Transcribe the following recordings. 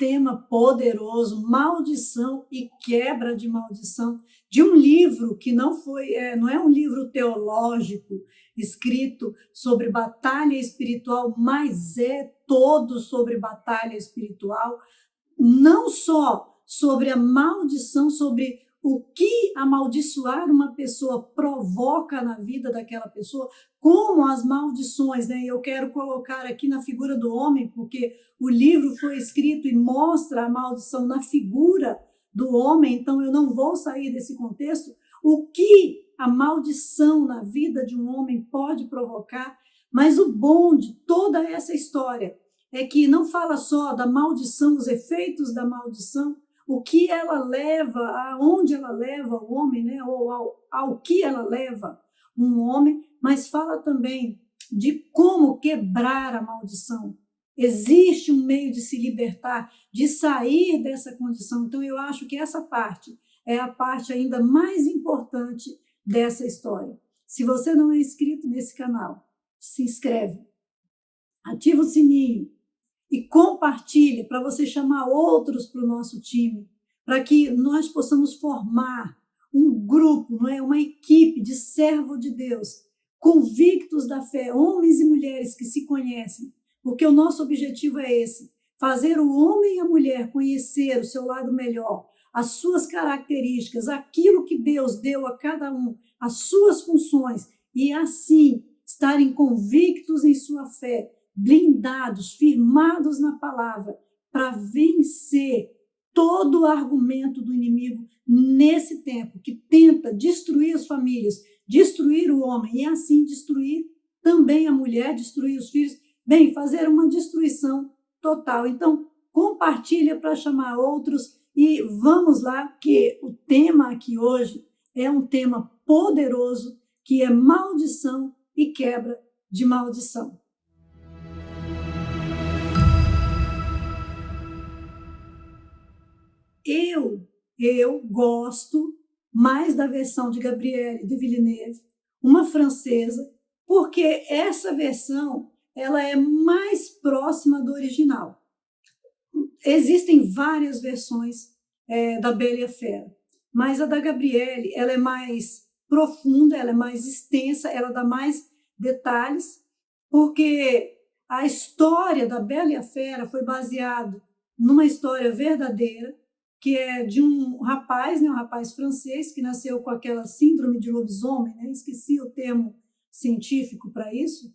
tema poderoso, maldição e quebra de maldição, de um livro que não é um livro teológico escrito sobre batalha espiritual, mas é todo sobre batalha espiritual, não só sobre a maldição, sobre o que amaldiçoar uma pessoa provoca na vida daquela pessoa, como as maldições, né? Eu quero colocar aqui na figura do homem, porque o livro foi escrito e mostra a maldição na figura do homem, então eu não vou sair desse contexto. O que a maldição na vida de um homem pode provocar, mas o bom de toda essa história é que não fala só da maldição, os efeitos da maldição, o que ela leva, aonde ela leva o homem, né? Ou ao que ela leva um homem, mas fala também de como quebrar a maldição. Existe um meio de se libertar, de sair dessa condição. Então, eu acho que essa parte é a parte ainda mais importante dessa história. Se você não é inscrito nesse canal, se inscreve, ativa o sininho e compartilhe para você chamar outros para o nosso time, para que nós possamos formar um grupo, não é? Uma equipe de servo de Deus, convictos da fé, homens e mulheres que se conhecem, porque o nosso objetivo é esse, fazer o homem e a mulher conhecer o seu lado melhor, as suas características, aquilo que Deus deu a cada um, as suas funções, e assim estarem convictos em sua fé, blindados, firmados na palavra, para vencer todo o argumento do inimigo nesse tempo, que tenta destruir as famílias, destruir o homem e assim destruir também a mulher, destruir os filhos, bem, fazer uma destruição total. Então, compartilha para chamar outros e vamos lá, que o tema aqui hoje é um tema poderoso, que é maldição e quebra de maldição. Eu gosto mais da versão de Gabrielle de Villeneuve, uma francesa, porque essa versão ela é mais próxima do original. Existem várias versões da Bela e a Fera, mas a da Gabrielle ela é mais profunda, ela é mais extensa, ela dá mais detalhes, porque a história da Bela e a Fera foi baseada numa história verdadeira, que é de um rapaz, né, um rapaz francês, que nasceu com aquela síndrome de lobisomem, né? Esqueci o termo científico para isso,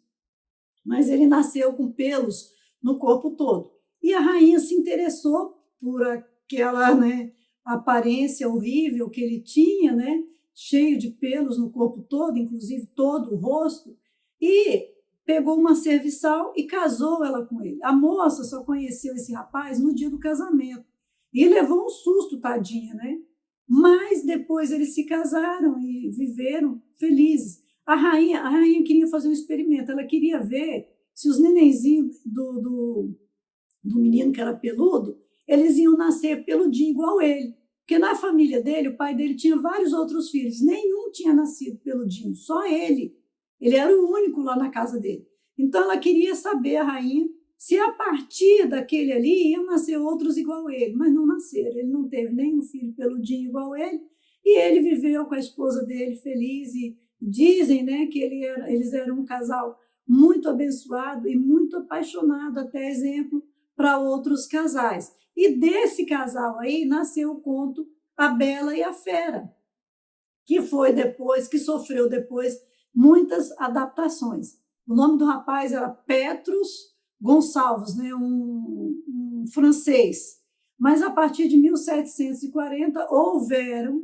mas ele nasceu com pelos no corpo todo. E a rainha se interessou por aquela, né, aparência horrível que ele tinha, né, cheio de pelos no corpo todo, inclusive todo o rosto, e pegou uma serviçal e casou ela com ele. A moça só conheceu esse rapaz no dia do casamento. E levou um susto, tadinha, né? Mas depois eles se casaram e viveram felizes. A rainha queria fazer um experimento, ela queria ver se os nenenzinhos do menino que era peludo, eles iam nascer peludinho igual ele. Porque na família dele, o pai dele tinha vários outros filhos, nenhum tinha nascido peludinho, só ele. Ele era o único lá na casa dele. Então ela queria saber, a rainha, se a partir daquele ali iam nascer outros igual a ele, mas não nasceram. Ele não teve nenhum filho peludinho igual a ele, e ele viveu com a esposa dele feliz, e dizem, né, que eles eram um casal muito abençoado e muito apaixonado, até exemplo para outros casais. E desse casal aí nasceu o conto A Bela e a Fera, que sofreu depois muitas adaptações. O nome do rapaz era Petrus Gonçalves, né, um francês. Mas a partir de 1740 houveram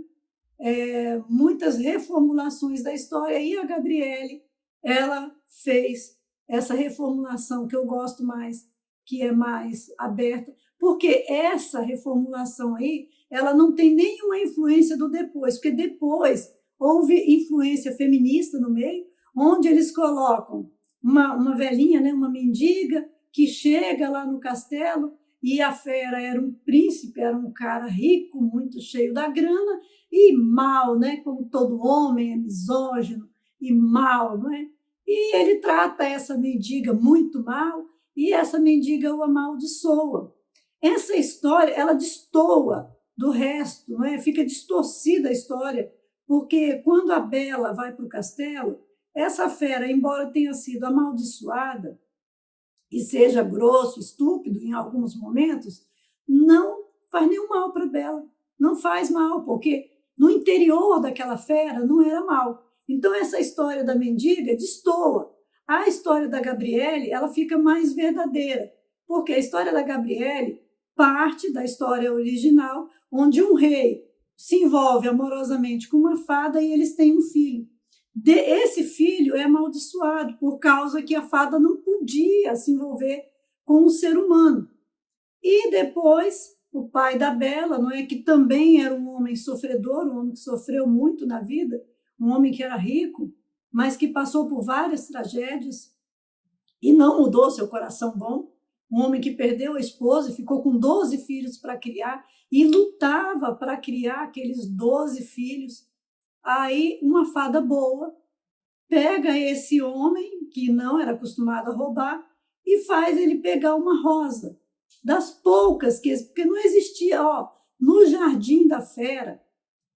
muitas reformulações da história, e a Gabrielle ela fez essa reformulação que eu gosto mais, que é mais aberta, porque essa reformulação aí ela não tem nenhuma influência do depois, porque depois houve influência feminista no meio, onde eles colocam uma velhinha, né, uma mendiga, que chega lá no castelo, e a fera era um príncipe, era um cara rico, muito cheio da grana, e mal, né, como todo homem é misógino e mal, não é? E ele trata essa mendiga muito mal, e essa mendiga o amaldiçoa. essa história, ela destoa do resto, não é? Fica distorcida a história, porque quando a Bela vai para o castelo, essa fera, embora tenha sido amaldiçoada e seja grosso, estúpido em alguns momentos, não faz nenhum mal para Bela. Não faz mal, porque no interior daquela fera não era mal. Então, essa história da mendiga destoa. A história da Gabriele, ela fica mais verdadeira, porque a história da Gabriele parte da história original, onde um rei se envolve amorosamente com uma fada e eles têm um filho. Esse filho é amaldiçoado por causa que a fada não podia se envolver com um ser humano. E depois, o pai da Bela, não é, que também era um homem sofredor, um homem que sofreu muito na vida, um homem que era rico, mas que passou por várias tragédias e não mudou seu coração bom, um homem que perdeu a esposa e ficou com 12 filhos para criar e lutava para criar aqueles 12 filhos. Aí uma fada boa pega esse homem, que não era acostumado a roubar, e faz ele pegar uma rosa, das poucas que... Porque não existia, no jardim da fera,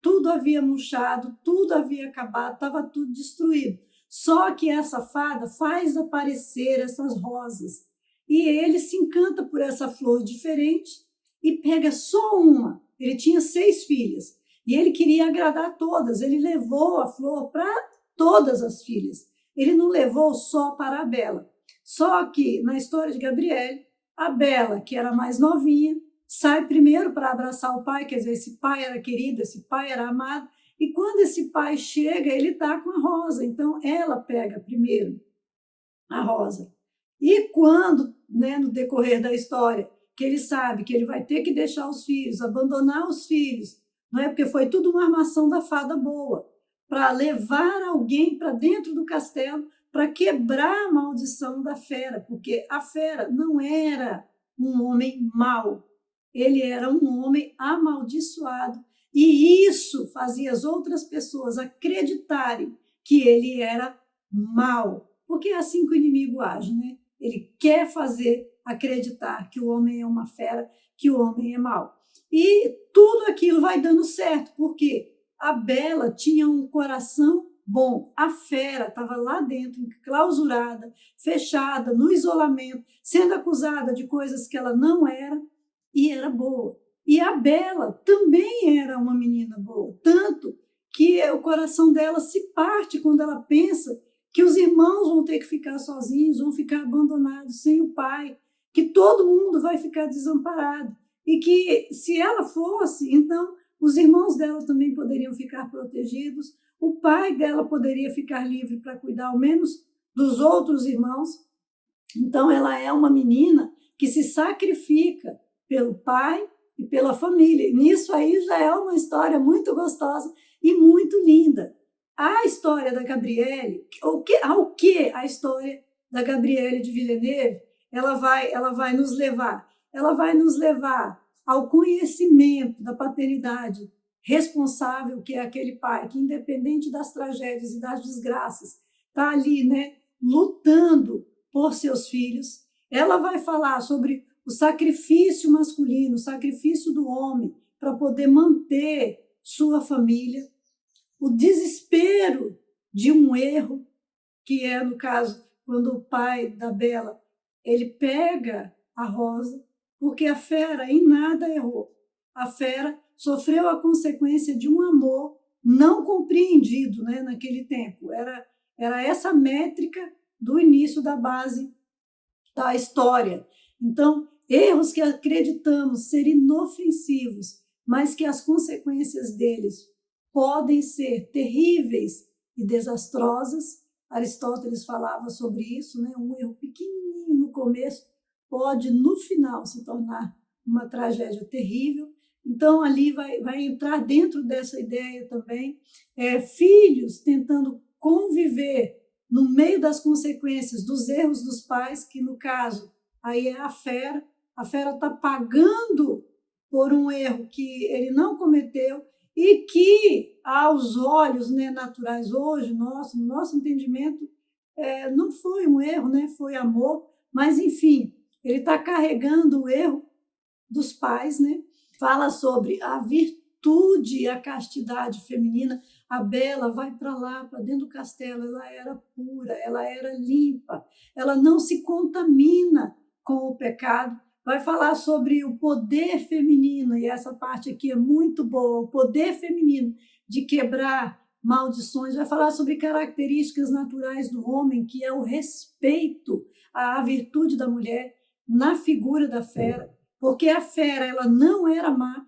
tudo havia murchado, tudo havia acabado, estava tudo destruído. Só que essa fada faz aparecer essas rosas. E ele se encanta por essa flor diferente e pega só uma. Ele tinha 6 filhas. E ele queria agradar todas. Ele levou a flor para todas as filhas. Ele não levou só para a Bela. Só que, na história de Gabriele, a Bela, que era mais novinha, sai primeiro para abraçar o pai, quer dizer, esse pai era querido, esse pai era amado, e quando esse pai chega, ele está com a rosa, então ela pega primeiro a rosa. E quando, né, no decorrer da história, que ele sabe que ele vai ter que deixar os filhos, abandonar os filhos, não é, porque foi tudo uma armação da fada boa, para levar alguém para dentro do castelo, para quebrar a maldição da fera, porque a fera não era um homem mau, ele era um homem amaldiçoado, e isso fazia as outras pessoas acreditarem que ele era mau, porque é assim que o inimigo age, né? Ele quer fazer acreditar que o homem é uma fera, que o homem é mau. E tudo aquilo vai dando certo, porque a Bela tinha um coração bom, a fera estava lá dentro, clausurada, fechada, no isolamento, sendo acusada de coisas que ela não era, e era boa. E a Bela também era uma menina boa, tanto que o coração dela se parte quando ela pensa que os irmãos vão ter que ficar sozinhos, vão ficar abandonados sem o pai, que todo mundo vai ficar desamparado. E que, se ela fosse, então os irmãos dela também poderiam ficar protegidos, o pai dela poderia ficar livre para cuidar, ao menos, dos outros irmãos. Então, ela é uma menina que se sacrifica pelo pai e pela família. Nisso aí já é uma história muito gostosa e muito linda. A história da Gabriele, ao que a história da Gabriele de Villeneuve, ela vai nos levar? Ela vai nos levar ao conhecimento da paternidade responsável, que é aquele pai que, independente das tragédias e das desgraças, está ali, né, lutando por seus filhos. Ela vai falar sobre o sacrifício masculino, o sacrifício do homem para poder manter sua família, o desespero de um erro, que é, no caso, quando o pai da Bela, ele pega a rosa, porque a fera em nada errou. A fera sofreu a consequência de um amor não compreendido, né, naquele tempo. Era essa métrica do início da base da história. Então, erros que acreditamos ser inofensivos, mas que as consequências deles podem ser terríveis e desastrosas. Aristóteles falava sobre isso, né? Um erro pequenininho no começo pode, no final, se tornar uma tragédia terrível. Então, ali vai entrar dentro dessa ideia também filhos tentando conviver no meio das consequências dos erros dos pais, que, no caso, aí é a fera está pagando por um erro que ele não cometeu e que, aos olhos, né, naturais hoje, no nosso entendimento, não foi um erro, né, foi amor, mas, enfim, ele está carregando o erro dos pais, né? Fala sobre a virtude e a castidade feminina. A Bela vai para lá, para dentro do castelo, ela era pura, ela era limpa, ela não se contamina com o pecado. Vai falar sobre o poder feminino, e essa parte aqui é muito boa, o poder feminino de quebrar maldições. Vai falar sobre características naturais do homem, que é o respeito à virtude da mulher na figura da fera, porque a fera ela não era má,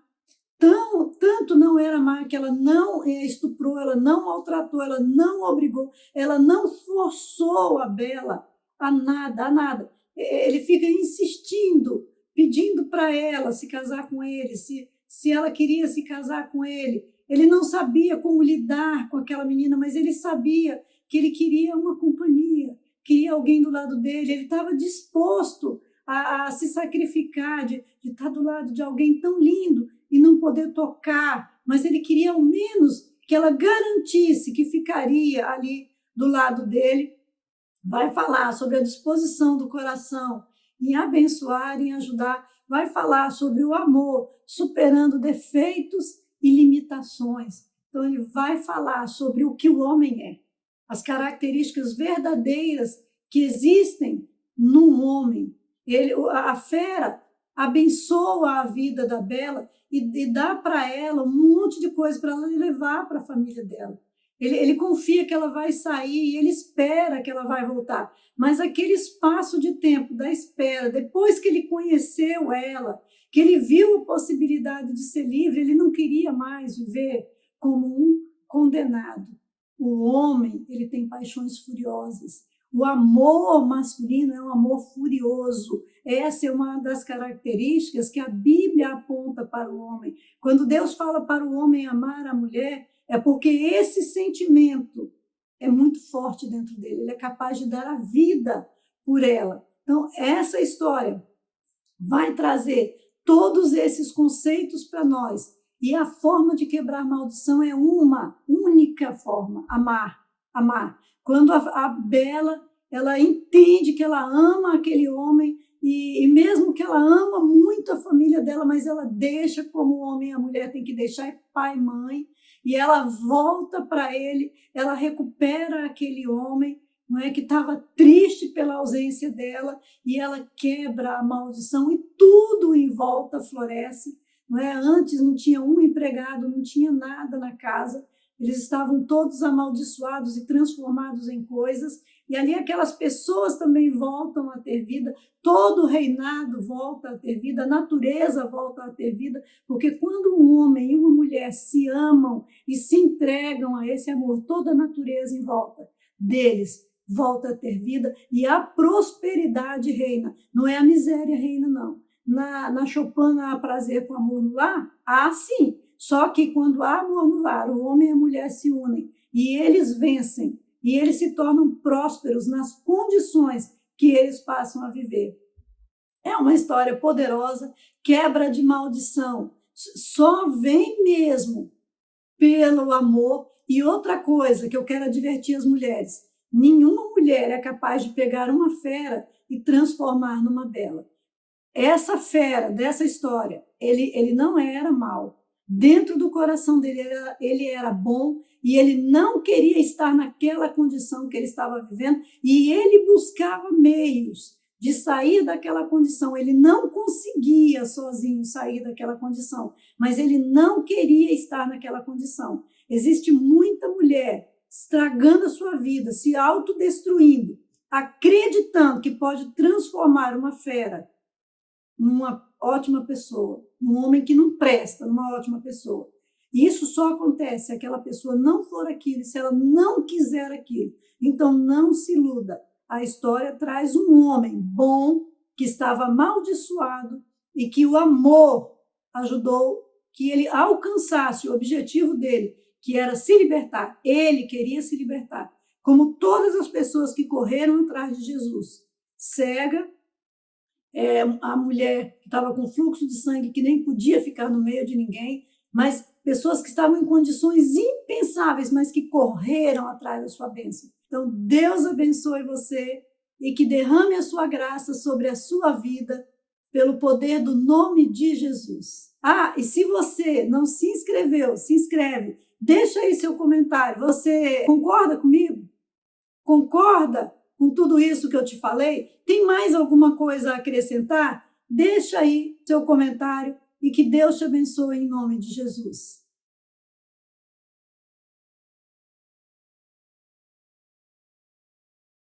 tanto não era má que ela não estuprou, ela não maltratou, ela não obrigou, ela não forçou a Bela a nada, a nada. Ele fica insistindo, pedindo para ela se casar com ele, se ela queria se casar com ele. Ele não sabia como lidar com aquela menina, mas ele sabia que ele queria uma companhia, queria alguém do lado dele, ele estava disposto a se sacrificar, de estar do lado de alguém tão lindo e não poder tocar, mas ele queria ao menos que ela garantisse que ficaria ali do lado dele. Vai falar sobre a disposição do coração em abençoar, em ajudar, vai falar sobre o amor, superando defeitos e limitações. Então, ele vai falar sobre o que o homem é, as características verdadeiras que existem no homem. A fera abençoa a vida da Bela e dá para ela um monte de coisa para ela levar para a família dela. Ele confia que ela vai sair e ele espera que ela vai voltar. Mas aquele espaço de tempo da espera, depois que ele conheceu ela, que ele viu a possibilidade de ser livre, ele não queria mais viver como um condenado. O homem, ele tem paixões furiosas. O amor masculino é um amor furioso. Essa é uma das características que a Bíblia aponta para o homem. Quando Deus fala para o homem amar a mulher, é porque esse sentimento é muito forte dentro dele. Ele é capaz de dar a vida por ela. Então, essa história vai trazer todos esses conceitos para nós. E a forma de quebrar maldição é uma única forma: amar. Amar. Quando a Bela ela entende que ela ama aquele homem, e mesmo que ela ama muito a família dela, mas ela deixa como o homem e a mulher tem que deixar, é pai e mãe, e ela volta para ele, ela recupera aquele homem, não é, que estava triste pela ausência dela, e ela quebra a maldição e tudo em volta floresce. Não é? Antes não tinha um empregado, não tinha nada na casa, eles estavam todos amaldiçoados e transformados em coisas, e ali aquelas pessoas também voltam a ter vida, todo o reinado volta a ter vida, a natureza volta a ter vida, porque quando um homem e uma mulher se amam e se entregam a esse amor, toda a natureza em volta deles volta a ter vida e a prosperidade reina. Não é a miséria reina, não. Na Chopin há prazer com amor no lar? Há sim. Só que quando há amor no lar, o homem e a mulher se unem e eles vencem, e eles se tornam prósperos nas condições que eles passam a viver. É uma história poderosa, quebra de maldição. Só vem mesmo pelo amor. E outra coisa que eu quero advertir as mulheres: nenhuma mulher é capaz de pegar uma fera e transformar numa bela. Essa fera dessa história, ele não era mau. Dentro do coração dele, ele era bom e ele não queria estar naquela condição que ele estava vivendo e ele buscava meios de sair daquela condição. Ele não conseguia sozinho sair daquela condição, mas ele não queria estar naquela condição. Existe muita mulher estragando a sua vida, se autodestruindo, acreditando que pode transformar uma fera numa ótima pessoa, um homem que não presta, numa ótima pessoa. E isso só acontece se aquela pessoa não for aquilo, se ela não quiser aquilo. Então, não se iluda. A história traz um homem bom, que estava amaldiçoado, e que o amor ajudou que ele alcançasse o objetivo dele, que era se libertar. Ele queria se libertar. Como todas as pessoas que correram atrás de Jesus. Cega, a mulher que estava com fluxo de sangue, que nem podia ficar no meio de ninguém, mas pessoas que estavam em condições impensáveis, mas que correram atrás da sua bênção. Então, Deus abençoe você e que derrame a sua graça sobre a sua vida pelo poder do nome de Jesus. Ah, e se você não se inscreveu, se inscreve. Deixa aí seu comentário. Você concorda comigo? Concorda com tudo isso que eu te falei? Tem mais alguma coisa a acrescentar? Deixa aí seu comentário e que Deus te abençoe em nome de Jesus.